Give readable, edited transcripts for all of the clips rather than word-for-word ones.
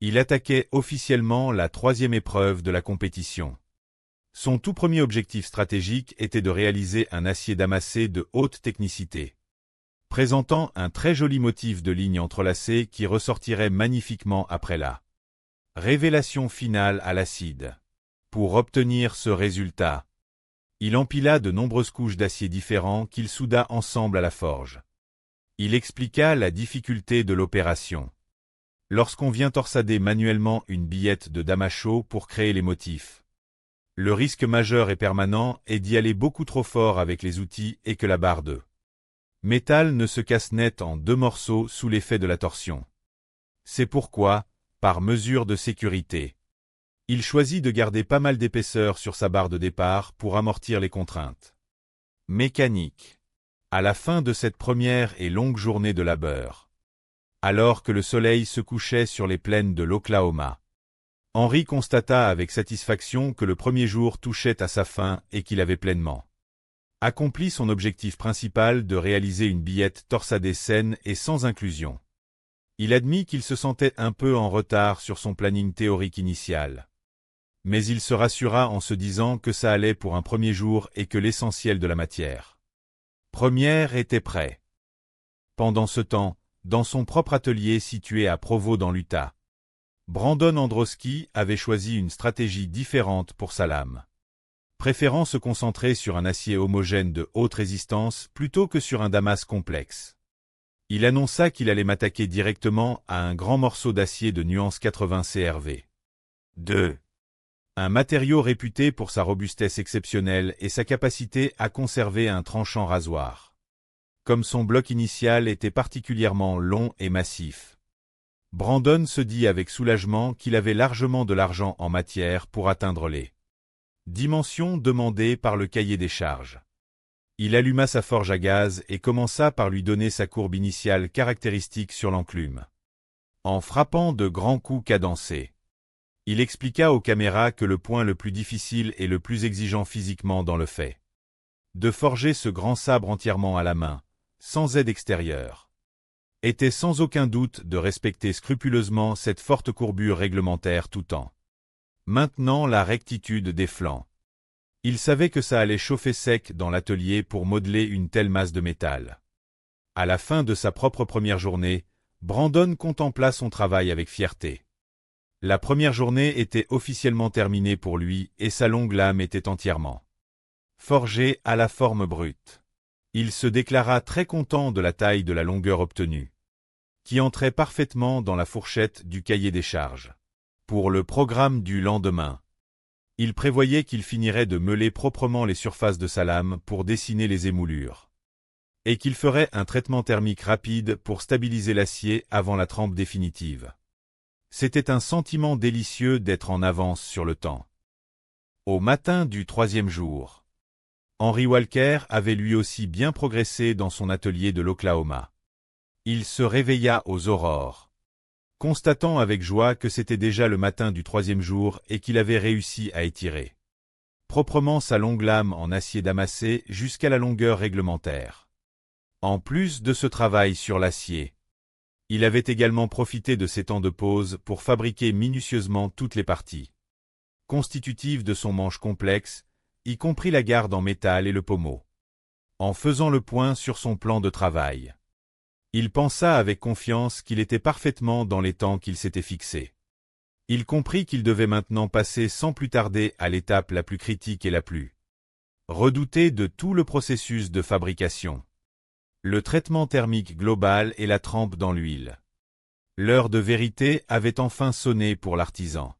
Il attaquait officiellement la troisième épreuve de la compétition. Son tout premier objectif stratégique était de réaliser un acier damassé de haute technicité, présentant un très joli motif de lignes entrelacées qui ressortirait magnifiquement après la révélation finale à l'acide. Pour obtenir ce résultat, il empila de nombreuses couches d'acier différents qu'il souda ensemble à la forge. Il expliqua la difficulté de l'opération. Lorsqu'on vient torsader manuellement une billette de damas chaud pour créer les motifs, le risque majeur et permanent est d'y aller beaucoup trop fort avec les outils et que la barre de métal ne se casse net en deux morceaux sous l'effet de la torsion. C'est pourquoi, par mesure de sécurité, il choisit de garder pas mal d'épaisseur sur sa barre de départ pour amortir les contraintes mécaniques. À la fin de cette première et longue journée de labeur, alors que le soleil se couchait sur les plaines de l'Oklahoma, Henry constata avec satisfaction que le premier jour touchait à sa fin et qu'il avait pleinement accompli son objectif principal de réaliser une billette torsadée saine et sans inclusion. Il admit qu'il se sentait un peu en retard sur son planning théorique initial. Mais il se rassura en se disant que ça allait pour un premier jour et que l'essentiel de la matière première était prêt. Pendant ce temps, dans son propre atelier situé à Provo dans l'Utah, Brandon Androski avait choisi une stratégie différente pour sa lame, préférant se concentrer sur un acier homogène de haute résistance plutôt que sur un damas complexe. Il annonça qu'il allait m'attaquer directement à un grand morceau d'acier de nuance 80 CRV. 2. Un matériau réputé pour sa robustesse exceptionnelle et sa capacité à conserver un tranchant rasoir. Comme son bloc initial était particulièrement long et massif, Brandon se dit avec soulagement qu'il avait largement de l'argent en matière pour atteindre les dimensions demandées par le cahier des charges. Il alluma sa forge à gaz et commença par lui donner sa courbe initiale caractéristique sur l'enclume. En frappant de grands coups cadencés, il expliqua aux caméras que le point le plus difficile et le plus exigeant physiquement dans le fait de forger ce grand sabre entièrement à la main, sans aide extérieure, était sans aucun doute de respecter scrupuleusement cette forte courbure réglementaire tout en maintenant la rectitude des flancs. Il savait que ça allait chauffer sec dans l'atelier pour modeler une telle masse de métal. À la fin de sa propre première journée, Brandon contempla son travail avec fierté. La première journée était officiellement terminée pour lui et sa longue lame était entièrement forgée à la forme brute. Il se déclara très content de la taille de la longueur obtenue, qui entrait parfaitement dans la fourchette du cahier des charges. Pour le programme du lendemain, il prévoyait qu'il finirait de meuler proprement les surfaces de sa lame pour dessiner les émoulures, et qu'il ferait un traitement thermique rapide pour stabiliser l'acier avant la trempe définitive. C'était un sentiment délicieux d'être en avance sur le temps. Au matin du troisième jour, Henry Walker avait lui aussi bien progressé dans son atelier de l'Oklahoma. Il se réveilla aux aurores, constatant avec joie que c'était déjà le matin du troisième jour et qu'il avait réussi à étirer proprement sa longue lame en acier damassé jusqu'à la longueur réglementaire. En plus de ce travail sur l'acier, il avait également profité de ces temps de pause pour fabriquer minutieusement toutes les parties constitutives de son manche complexe, y compris la garde en métal et le pommeau. En faisant le point sur son plan de travail, il pensa avec confiance qu'il était parfaitement dans les temps qu'il s'était fixés. Il comprit qu'il devait maintenant passer sans plus tarder à l'étape la plus critique et la plus redoutée de tout le processus de fabrication: le traitement thermique global et la trempe dans l'huile. L'heure de vérité avait enfin sonné pour l'artisan.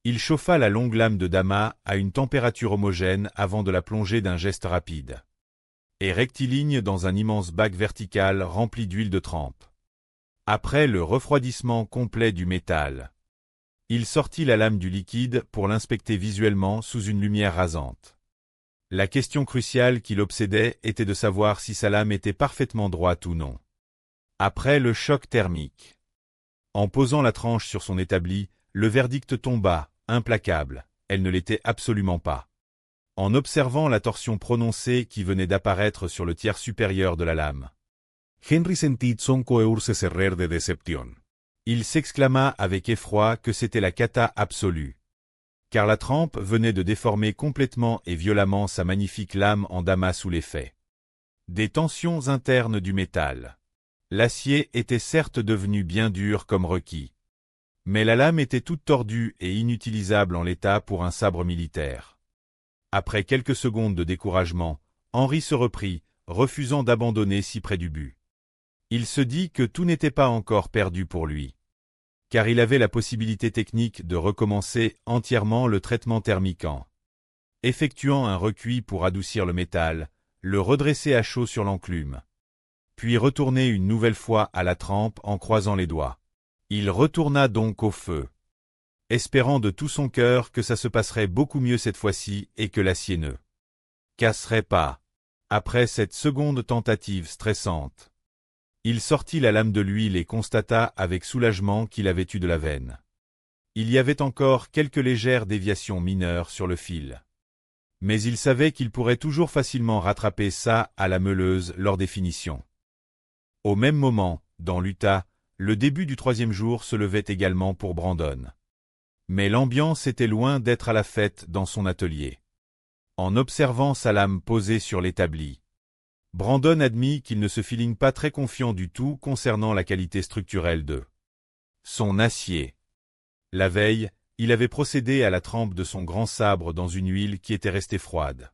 Il chauffa la longue lame de damas à une température homogène avant de la plonger d'un geste rapide et rectiligne dans un immense bac vertical rempli d'huile de trempe. Après le refroidissement complet du métal, il sortit la lame du liquide pour l'inspecter visuellement sous une lumière rasante. La question cruciale qui l'obsédait était de savoir si sa lame était parfaitement droite ou non. Après le choc thermique, en posant la tranche sur son établi, le verdict tomba, implacable: elle ne l'était absolument pas. En observant la torsion prononcée qui venait d'apparaître sur le tiers supérieur de la lame, Henry sentí son coeur se cerrer de déception. Il s'exclama avec effroi que c'était la cata absolue. Car la trempe venait de déformer complètement et violemment sa magnifique lame en damas sous l'effet des tensions internes du métal. L'acier était certes devenu bien dur comme requis. Mais la lame était toute tordue et inutilisable en l'état pour un sabre militaire. Après quelques secondes de découragement, Henri se reprit, refusant d'abandonner si près du but. Il se dit que tout n'était pas encore perdu pour lui. Car il avait la possibilité technique de recommencer entièrement le traitement thermique en effectuant un recuit pour adoucir le métal, le redresser à chaud sur l'enclume, puis retourner une nouvelle fois à la trempe en croisant les doigts. Il retourna donc au feu, espérant de tout son cœur que ça se passerait beaucoup mieux cette fois-ci et que l'acier ne casserait pas. Après cette seconde tentative stressante, il sortit la lame de l'huile et constata avec soulagement qu'il avait eu de la veine. Il y avait encore quelques légères déviations mineures sur le fil. Mais il savait qu'il pourrait toujours facilement rattraper ça à la meuleuse lors des finitions. Au même moment, dans l'Utah, le début du 3e jour se levait également pour Brandon. Mais l'ambiance était loin d'être à la fête dans son atelier. En observant sa lame posée sur l'établi, Brandon admit qu'il ne se feeling pas très confiant du tout concernant la qualité structurelle de son acier. La veille, il avait procédé à la trempe de son grand sabre dans une huile qui était restée froide,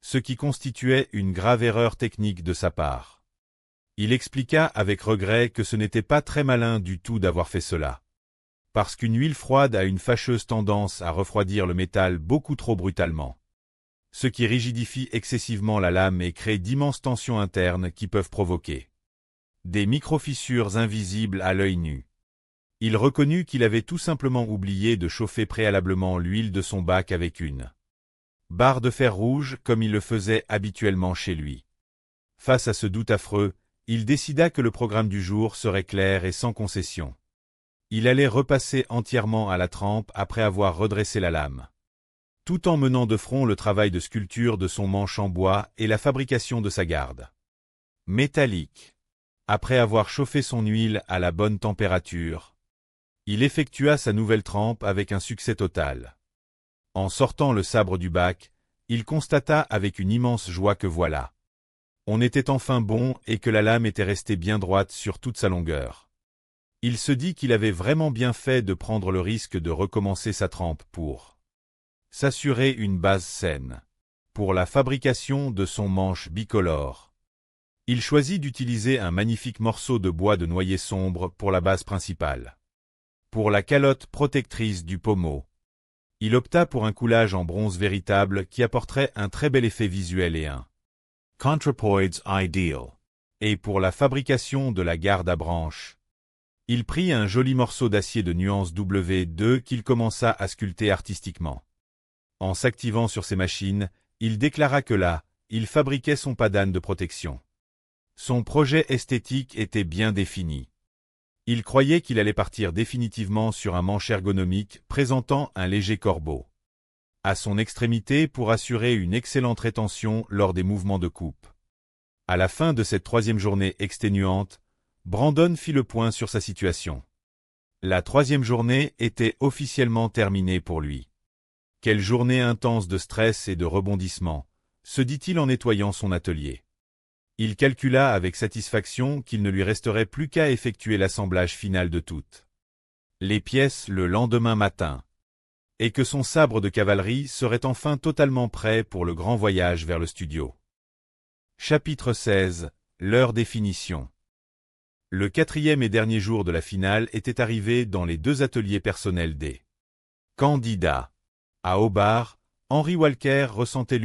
ce qui constituait une grave erreur technique de sa part. Il expliqua avec regret que ce n'était pas très malin du tout d'avoir fait cela, parce qu'une huile froide a une fâcheuse tendance à refroidir le métal beaucoup trop brutalement, ce qui rigidifie excessivement la lame et crée d'immenses tensions internes qui peuvent provoquer des micro-fissures invisibles à l'œil nu. Il reconnut qu'il avait tout simplement oublié de chauffer préalablement l'huile de son bac avec une barre de fer rouge comme il le faisait habituellement chez lui. Face à ce doute affreux, il décida que le programme du jour serait clair et sans concession. Il allait repasser entièrement à la trempe après avoir redressé la lame, tout en menant de front le travail de sculpture de son manche en bois et la fabrication de sa garde métallique. Après avoir chauffé son huile à la bonne température, il effectua sa nouvelle trempe avec un succès total. En sortant le sabre du bac, il constata avec une immense joie que voilà, on était enfin bon et que la lame était restée bien droite sur toute sa longueur. Il se dit qu'il avait vraiment bien fait de prendre le risque de recommencer sa trempe pour s'assurer une base saine pour la fabrication de son manche bicolore. Il choisit d'utiliser un magnifique morceau de bois de noyer sombre pour la base principale. Pour la calotte protectrice du pommeau, il opta pour un coulage en bronze véritable qui apporterait un très bel effet visuel et un contrepoids ideal. Et pour la fabrication de la garde à branches, il prit un joli morceau d'acier de nuance W2 qu'il commença à sculpter artistiquement. En s'activant sur ses machines, il déclara que là, il fabriquait son padane de protection. Son projet esthétique était bien défini. Il croyait qu'il allait partir définitivement sur un manche ergonomique présentant un léger corbeau à son extrémité pour assurer une excellente rétention lors des mouvements de coupe. À la fin de cette 3e journée exténuante, Brandon fit le point sur sa situation. La 3e journée était officiellement terminée pour lui. Quelle journée intense de stress et de rebondissement, se dit-il en nettoyant son atelier. Il calcula avec satisfaction qu'il ne lui resterait plus qu'à effectuer l'assemblage final de toutes les pièces le lendemain matin, et que son sabre de cavalerie serait enfin totalement prêt pour le grand voyage vers le studio. Chapitre 16. L'heure des finitions. Le 4e et dernier jour de la finale était arrivé dans les 2 ateliers personnels des candidats. À Hobart, Henry Walker ressentait